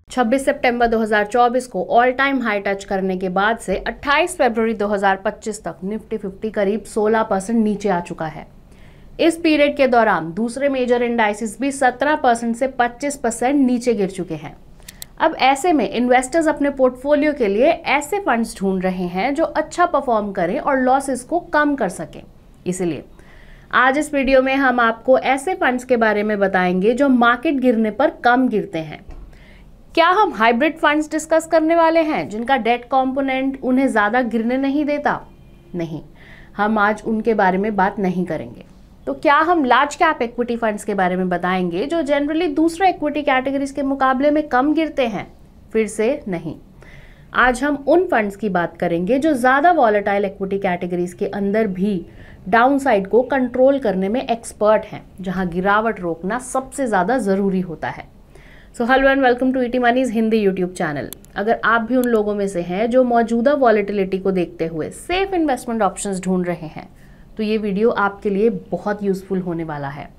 छब्बीस सितंबर 2024 को all time high touch करने के बाद से 28 फरवरी 2025 तक निफ्टी 50 करीब 16% नीचे आ चुका है। इस पीरियड के दौरान दूसरे मेजर इंडाइसेस भी 17% से 25% नीचे गिर चुके हैं। अब ऐसे में इन्वेस्टर्स अपने पोर्टफोलियो के लिए ऐसे फंड्स ढूंढ रहे हैं जो अच्छा परफॉर्म करें और लॉसेस को कम कर सकें। इसलिए आज इस वीडियो में हम आपको ऐसे फंड्स के बारे में बताएंगे जो मार्केट गिरने पर कम गिरते हैं। क्या हम हाइब्रिड फंड्स डिस्कस करने वाले हैं जिनका डेट कंपोनेंट उन्हें ज़्यादा गिरने नहीं देता? नहीं, हम आज उनके बारे में बात नहीं करेंगे। तो क्या हम लार्ज कैप इक्विटी फंड्स के बारे में बताएंगे जो जनरली दूसरे इक्विटी कैटेगरीज के मुकाबले में कम गिरते हैं? फिर से नहीं। आज हम उन फंड्स की बात करेंगे जो ज़्यादा वॉलेटाइल इक्विटी कैटेगरीज के अंदर भी डाउनसाइड को कंट्रोल करने में एक्सपर्ट हैं, जहां गिरावट रोकना सबसे ज़्यादा ज़रूरी होता है। So hello and welcome to ET Money's Hindi YouTube channel. अगर आप भी उन लोगों में से हैं जो मौजूदा वॉलेटिलिटी को देखते हुए सेफ इन्वेस्टमेंट ऑप्शंस ढूंढ रहे हैं, तो ये वीडियो आपके लिए बहुत यूजफुल होने वाला है।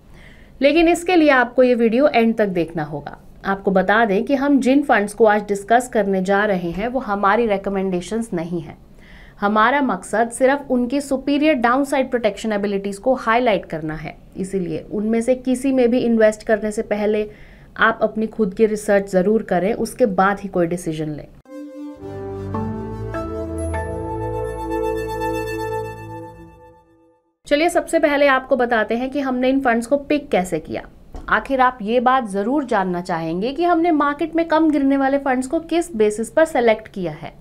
लेकिन इसके लिए आपको ये वीडियो एंड तक देखना होगा। आपको बता दें कि हम जिन फंड्स को आज डिस्कस करने जा रहे हैं वो हमारी रिकमेंडेशंस नहीं है। हमारा मकसद सिर्फ उनकी सुपीरियर डाउनसाइड प्रोटेक्शन एबिलिटीज को हाईलाइट करना है। इसीलिए उनमें से किसी में भी इन्वेस्ट करने से पहले आप अपनी खुद की रिसर्च जरूर करें, उसके बाद ही कोई डिसीजन लें। चलिए सबसे पहले आपको बताते हैं कि हमने इन फंड्स को पिक कैसे किया। आखिर आप ये बात जरूर जानना चाहेंगे कि हमने मार्केट में कम गिरने वाले फंड्स को किस बेसिस पर सेलेक्ट किया है।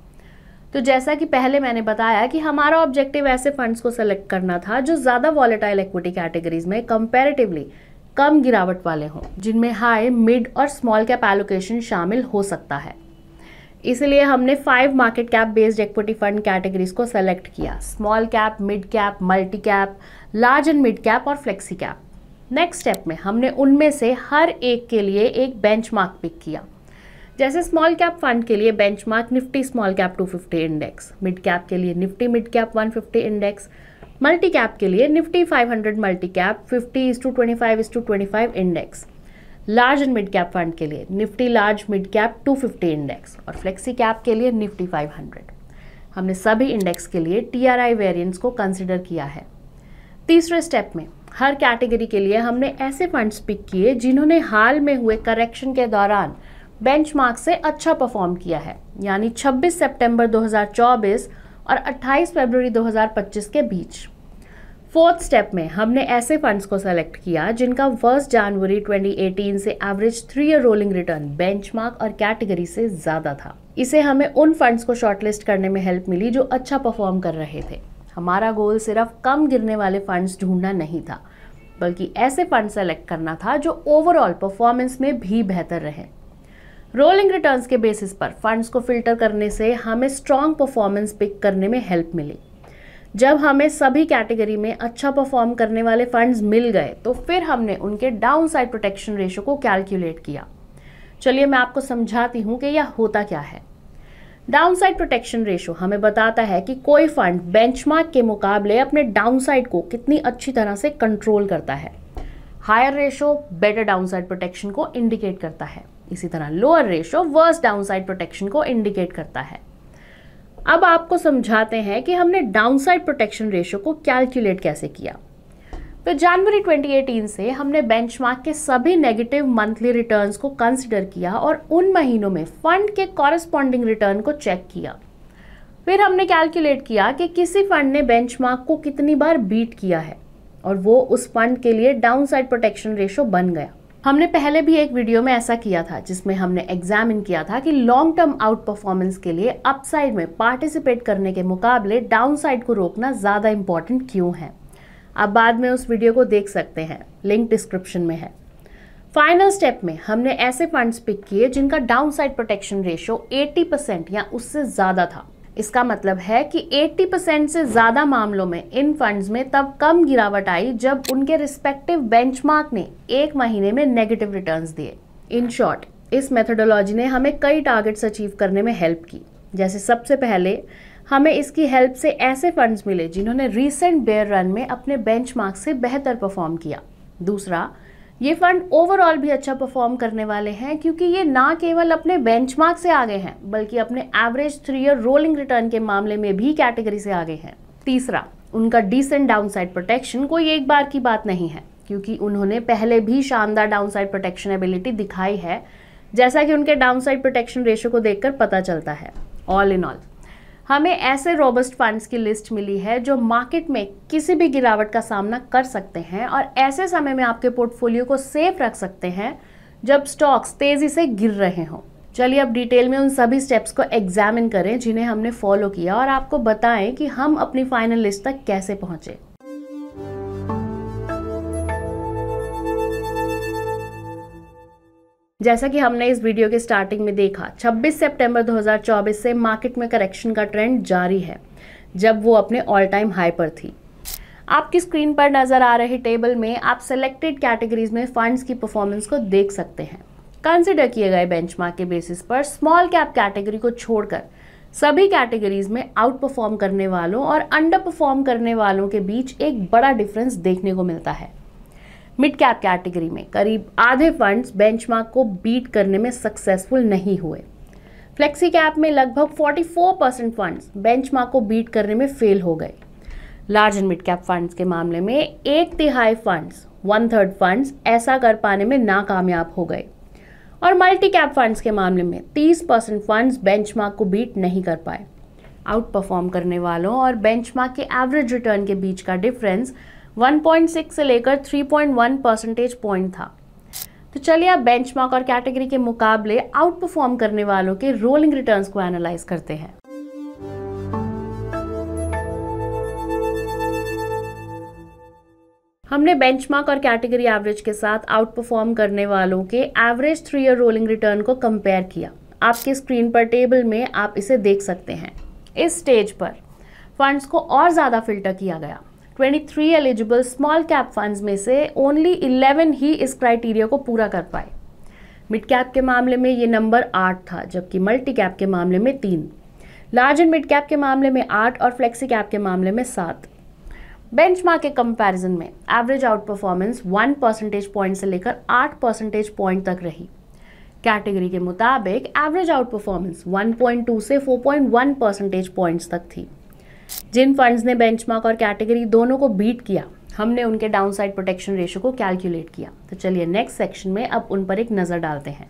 तो जैसा कि पहले मैंने बताया कि हमारा ऑब्जेक्टिव ऐसे फंड्स को सेलेक्ट करना था जो ज्यादा वॉलेटाइल इक्विटी कैटेगरीज में कंपैरेटिवली कम गिरावट वाले हों, जिनमें हाई, मिड और स्मॉल कैप एलोकेशन शामिल हो सकता है। इसलिए हमने 5 market cap based equity fund categories को सेलेक्ट किया: small cap, mid cap, multi cap, large and mid cap और फ्लेक्सी कैप। नेक्स्ट स्टेप में हमने उनमें से हर एक के लिए एक बेंचमार्क पिक किया। जैसे स्मॉल कैप फंड के लिए benchmark Nifty small cap 250 index, mid cap के लिए Nifty mid cap 150 index, multi cap के लिए Nifty 500 multi cap 50:25:25 index, large and mid cap fund के लिए Nifty large mid cap 250 index और फ्लेक्सी कैप के लिए निफ्टी 500। हमने सभी इंडेक्स के लिए टीआरआई वेरिएंट्स को कंसिडर किया है। तीसरे स्टेप में हर कैटेगरी के लिए हमने ऐसे फंड्स पिक किए जिन्होंने हाल में हुए करेक्शन के दौरान बेंचमार्क से अच्छा परफॉर्म किया है, यानी 26 सितंबर 2024 और 28 फरवरी 2025 के बीच। फोर्थ स्टेप में हमने ऐसे फंड्स को सेलेक्ट किया जिनका 1 जनवरी 2018 से average 3 year rolling return benchmark और कैटेगरी से ज्यादा था। इसे हमें उन फंड्स को शॉर्टलिस्ट करने में हेल्प मिली जो अच्छा परफॉर्म कर रहे थे। हमारा गोल सिर्फ कम गिरने वाले फंड्स ढूंढना नहीं था, बल्कि ऐसे फंड सेलेक्ट करना था जो ओवरऑल परफॉर्मेंस में भी बेहतर रहे। रोलिंग रिटर्न्स के बेसिस पर फंड्स को फिल्टर करने से हमें स्ट्रॉन्ग परफॉर्मेंस पिक करने में हेल्प मिली। जब हमें सभी कैटेगरी में अच्छा परफॉर्म करने वाले फंड्स मिल गए तो फिर हमने उनके डाउनसाइड प्रोटेक्शन रेशो को कैलकुलेट किया। चलिए मैं आपको समझाती हूँ कि यह होता क्या है। डाउनसाइड प्रोटेक्शन रेशो हमें बताता है कि कोई फंड बेंचमार्क के मुकाबले अपने डाउनसाइड को कितनी अच्छी तरह से कंट्रोल करता है। Higher ratio better downside protection को इंडिकेट करता है। इसी तरह lower ratio worst downside protection को इंडिकेट करता है। अब आपको समझाते हैं कि हमने डाउनसाइड प्रोटेक्शन रेशो को कैलकुलेट कैसे किया। तो जनवरी 2018 से हमने बेंचमार्क के सभी नेगेटिव मंथली रिटर्न्स को कंसीडर किया और उन महीनों में फंड के कॉरेस्पॉन्डिंग रिटर्न को चेक किया। फिर हमने कैलकुलेट किया कि किसी फंड ने बेंचमार्क को कितनी बार बीट किया है और वो उस फंड के लिए डाउनसाइड प्रोटेक्शन रेशो बन गया। हमने पहले भी एक वीडियो में ऐसा किया था जिसमें हमने एग्जामिन किया था कि लॉन्ग टर्म आउट परफॉर्मेंस के लिए अपसाइड में पार्टिसिपेट करने के मुकाबले डाउनसाइड को रोकना ज्यादा इंपॉर्टेंट क्यों है। आप बाद में उस वीडियो को देख सकते हैं, लिंक डिस्क्रिप्शन में है। फाइनल स्टेप में हमने ऐसे फंड्स पिक किए जिनका डाउनसाइड प्रोटेक्शन रेशो 80% या उससे ज्यादा था। इसका मतलब है कि 80% से ज्यादा मामलों में इन फंड्स में तब कम गिरावट आई जब उनके रिस्पेक्टिव बेंचमार्क ने एक महीने में नेगेटिव रिटर्न्स दिए। इन शॉर्ट, इस मेथोडोलॉजी ने हमें कई टारगेट्स अचीव करने में हेल्प की। जैसे सबसे पहले हमें इसकी हेल्प से ऐसे फंड्स मिले जिन्होंने रीसेंट बेयर रन में अपने बेंचमार्क से बेहतर परफॉर्म किया। दूसरा, ये फंड ओवरऑल भी अच्छा परफॉर्म करने वाले हैं क्योंकि ये ना केवल अपने बेंचमार्क से आगे हैं बल्कि अपने एवरेज 3 ईयर रोलिंग रिटर्न के मामले में भी कैटेगरी से आगे हैं। तीसरा, उनका डिसेंट डाउनसाइड प्रोटेक्शन कोई एक बार की बात नहीं है क्योंकि उन्होंने पहले भी शानदार डाउनसाइड प्रोटेक्शन एबिलिटी दिखाई है, जैसा कि उनके डाउनसाइड प्रोटेक्शन रेशियो को देखकर पता चलता है। ऑल इन ऑल, हमें ऐसे रोबस्ट फंड्स की लिस्ट मिली है जो मार्केट में किसी भी गिरावट का सामना कर सकते हैं और ऐसे समय में आपके पोर्टफोलियो को सेफ रख सकते हैं जब स्टॉक्स तेजी से गिर रहे हों। चलिए अब डिटेल में उन सभी स्टेप्स को एग्जामिन करें जिन्हें हमने फॉलो किया और आपको बताएं कि हम अपनी फाइनल लिस्ट तक कैसे पहुंचे। जैसा कि हमने इस वीडियो के स्टार्टिंग में देखा, 26 सितंबर 2024 से मार्केट में करेक्शन का ट्रेंड जारी है, जब वो अपने ऑल टाइम हाई पर थी। आपकी स्क्रीन पर नजर आ रहे टेबल में आप सिलेक्टेड कैटेगरीज में फंड्स की परफॉर्मेंस को देख सकते हैं। कंसिडर किए गए बेंचमार्क के बेसिस पर स्मॉल कैप कैटेगरी को छोड़कर सभी कैटेगरीज में आउट परफॉर्म करने वालों और अंडर परफॉर्म करने वालों के बीच एक बड़ा डिफरेंस देखने को मिलता है। मिड कैप कैटेगरी में करीब आधे फंड्स बेंचमार्क को बीट करने में सक्सेसफुल नहीं हुए। फ्लेक्सी कैप में लगभग 44% फंड्स बेंचमार्क को बीट करने में फेल हो गए। Large and mid cap funds के मामले में 1/3 फंड्स, 1/3 फंड्स ऐसा कर पाने में नाकामयाब हो गए और मल्टी कैप फंड्स के मामले में 30% फंड्स बेंचमार्क को बीट नहीं कर पाए। आउट परफॉर्म करने वालों और बेंचमार्क के एवरेज रिटर्न के बीच का डिफरेंस 1.6 से लेकर 3.1 परसेंटेज पॉइंट था। तो चलिए अब बेंचमार्क और कैटेगरी के मुकाबले आउट परफॉर्म करने वालों के रोलिंग रिटर्न्स को एनालाइज करते हैं। हमने बेंचमार्क और कैटेगरी एवरेज के साथ आउट परफॉर्म करने वालों के एवरेज 3 ईयर रोलिंग रिटर्न को कंपेयर किया। आपकी स्क्रीन पर टेबल में आप इसे देख सकते हैं। इस स्टेज पर फंड्स को और ज्यादा फिल्टर किया गया। 23 एलिजिबल स्मॉल कैप फंड्स में से ओनली 11 ही इस क्राइटेरिया को पूरा कर पाए। मिड कैप के मामले में ये नंबर 8 था, जबकि मल्टी कैप के मामले में 3, लार्ज एंड मिड कैप के मामले में 8 और फ्लेक्सी कैप के मामले में 7। बेंचमार्क के कंपैरिजन में average out performance 1 percentage point से लेकर 8 परसेंटेज पॉइंट तक रही। कैटेगरी के मुताबिक एवरेज आउट परफॉर्मेंस 1.2 से 4.1 परसेंटेज पॉइंट्स तक थी। जिन फंड्स ने बेंचमार्क और कैटेगरी दोनों को बीट किया, हमने उनके डाउनसाइड प्रोटेक्शन रेशियो को कैलकुलेट किया। तो चलिए नेक्स्ट सेक्शन में अब उन पर एक नजर डालते हैं।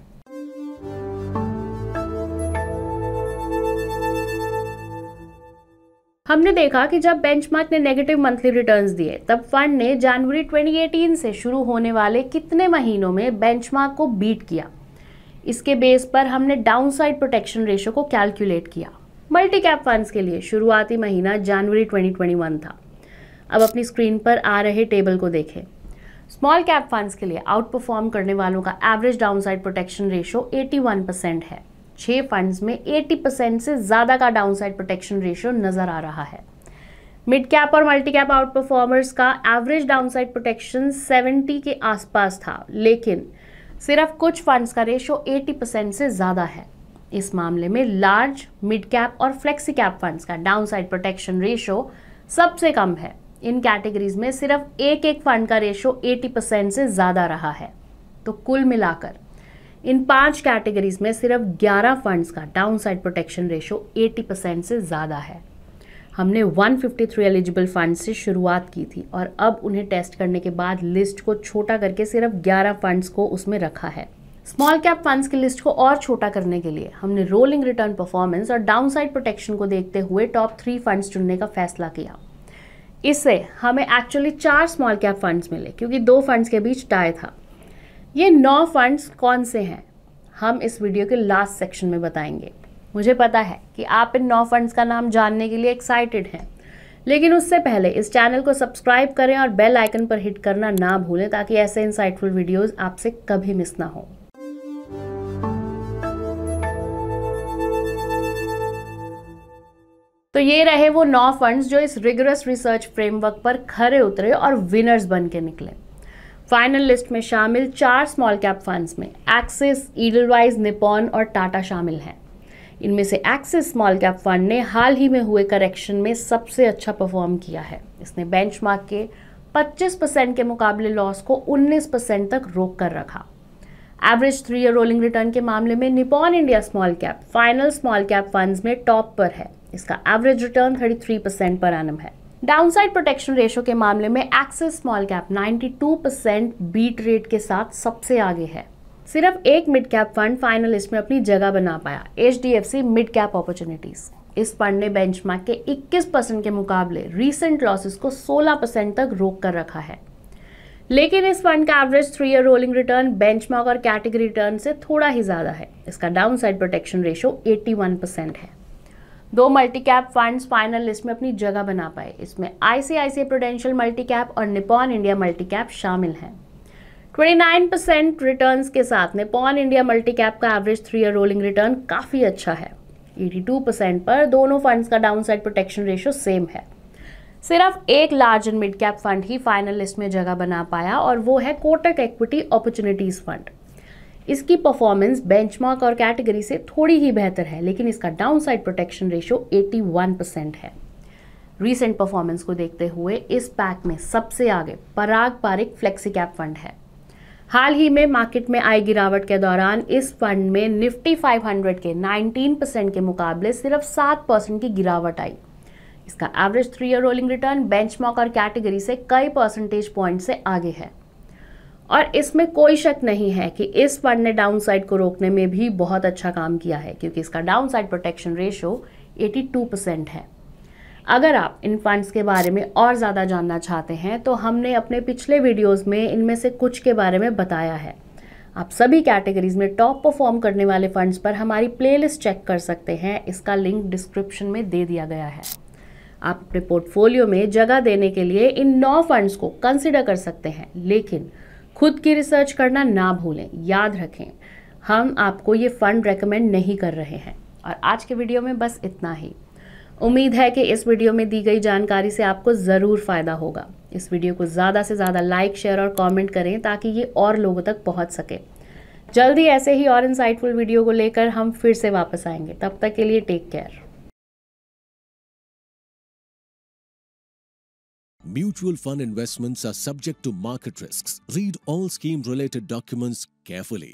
हमने देखा कि जब बेंचमार्क ने नेगेटिव मंथली रिटर्न्स दिए, तब फंड ने जनवरी 2018 से शुरू होने वाले कितने महीनों में बेंचमार्क को बीट किया। इसके बेस पर हमने डाउनसाइड प्रोटेक्शन रेशियो को कैलकुलेट किया। मल्टी कैप फंड्स के लिए शुरुआती महीना जनवरी 2021 था। अब अपनी स्क्रीन पर आ रहे टेबल को देखें। स्मॉल कैप फंड्स के लिए आउट परफॉर्म करने वालों का एवरेज डाउनसाइड प्रोटेक्शन रेशियो 81% है। 6 फंड्स में 80% से ज्यादा का डाउनसाइड प्रोटेक्शन रेशियो नजर आ रहा है। मिड कैप और मल्टी कैप आउट परफॉर्मर्स का एवरेज डाउनसाइड प्रोटेक्शन 70 के आसपास था, लेकिन सिर्फ कुछ फंड्स का रेशियो 80% से ज्यादा है। इस मामले में लार्ज, मिड कैप और फ्लेक्सी कैप फंड्स का डाउनसाइड प्रोटेक्शन रेशियो सबसे कम है। इन कैटेगरीज में सिर्फ एक फंड का रेशियो 80% से ज्यादा रहा है। तो कुल मिलाकर इन 5 कैटेगरीज में सिर्फ 11 फंड्स का डाउनसाइड प्रोटेक्शन रेशियो 80% से ज्यादा है। हमने 153 एलिजिबल फंड से शुरुआत की थी और अब उन्हें टेस्ट करने के बाद लिस्ट को छोटा करके सिर्फ 11 फंड्स को उसमें रखा है। स्मॉल कैप फंड्स की लिस्ट को और छोटा करने के लिए हमने रोलिंग रिटर्न परफॉर्मेंस और डाउनसाइड प्रोटेक्शन को देखते हुए टॉप 3 फंड्स चुनने का फैसला किया। इससे हमें एक्चुअली 4 स्मॉल कैप फंड्स मिले क्योंकि 2 फंड्स के बीच टाई था। ये 9 फंड्स कौन से हैं, हम इस वीडियो के लास्ट सेक्शन में बताएंगे। मुझे पता है कि आप इन 9 फंड्स का नाम जानने के लिए एक्साइटेड हैं, लेकिन उससे पहले इस चैनल को सब्सक्राइब करें और बेल आइकन पर हिट करना ना भूलें ताकि ऐसे इंसाइटफुल वीडियोस आपसे कभी मिस ना हो। तो ये रहे वो 9 फंड्स जो इस रिगरस रिसर्च फ्रेमवर्क पर खरे उतरे और विनर्स बन के निकले। फाइनल लिस्ट में शामिल 4 स्मॉल कैप फंड्स में एक्सिस, ईडलवाइज, निपॉन और टाटा शामिल हैं। इनमें से एक्सिस स्मॉल कैप फंड ने हाल ही में हुए करेक्शन में सबसे अच्छा परफॉर्म किया है। इसने बेंचमार्क के 25% के मुकाबले लॉस को 19% तक रोक कर रखा। एवरेज 3 ईयर रोलिंग रिटर्न के मामले में Nippon India small cap final small cap funds में टॉप पर है। इसका एवरेज रिटर्न 33% पर एनम है। डाउनसाइड प्रोटेक्शन रेशो के मामले में Axis small cap 92% beat rate के साथ सबसे आगे है। सिर्फ एक mid cap fund final list में अपनी जगह बना पाया, HDFC मिड कैप अपॉर्चुनिटीज। इस फंड ने बेंचमार्क के 21% के मुकाबले रीसेंट लॉसेस को 16% तक रोक कर रखा है। लेकिन इस फंड का average 3 year rolling return benchmark और कैटेगरी रिटर्न से थोड़ा ही ज्यादा है। इसका डाउनसाइड प्रोटेक्शन रेशो 81% है। 2 multi cap funds final list में अपनी जगह बना पाए। इसमें ICICI प्रूडेंशियल मल्टी कैप और निपॉन इंडिया मल्टी कैप शामिल हैं। 29% रिटर्न्स के साथ निपॉन इंडिया मल्टी कैप का एवरेज 3 ईयर रोलिंग रिटर्न काफी अच्छा है। 82% पर दोनों फंड्स का डाउनसाइड प्रोटेक्शन रेशो सेम है। सिर्फ एक large and mid cap fund he final list में जगह बना पाया और वो है कोटक इक्विटी अपॉर्चुनिटीज फंड। इसकी परफॉर्मेंस बेंचमार्क और कैटेगरी से थोड़ी ही बेहतर है, लेकिन इसका डाउनसाइड प्रोटेक्शन रेशो 81% है। रीसेंट परफॉर्मेंस को देखते हुए इस पैक में सबसे आगे पराग पारिक फ्लेक्सी कैप फंड है। हाल ही में मार्केट में आई गिरावट के दौरान इस फंड में निफ्टी 500 के 19% के मुकाबले सिर्फ 7% की गिरावट आई। इसका average 3 year rolling return benchmark और कैटेगरी से कई परसेंटेज पॉइंट से आगे है। और इसमें कोई शक नहीं है कि इस फंड ने डाउनसाइड को रोकने में भी बहुत अच्छा काम किया है, क्योंकि इसका डाउनसाइड प्रोटेक्शन रेशो 82% है। अगर आप इन फंड्स के बारे में और ज़्यादा जानना चाहते हैं तो हमने अपने पिछले वीडियोस में इनमें से कुछ के बारे में बताया है। आप सभी कैटेगरीज में टॉप परफॉर्म करने वाले फंड्स पर हमारी प्लेलिस्ट चेक कर सकते हैं। इसका लिंक डिस्क्रिप्शन में दे दिया गया है। आप अपने पोर्टफोलियो में जगह देने के लिए इन 9 फंड्स को कंसिडर कर सकते हैं, लेकिन खुद की रिसर्च करना ना भूलें। याद रखें, हम आपको ये फंड रेकमेंड नहीं कर रहे हैं। और आज के वीडियो में बस इतना ही। उम्मीद है कि इस वीडियो में दी गई जानकारी से आपको ज़रूर फ़ायदा होगा। इस वीडियो को ज़्यादा से ज़्यादा लाइक, शेयर और कमेंट करें ताकि ये और लोगों तक पहुंच सके। जल्दी ऐसे ही और इंसाइटफुल वीडियो को लेकर हम फिर से वापस आएंगे। तब तक के लिए take care. Mutual fund investments are subject to market risks. Read all scheme-related documents carefully.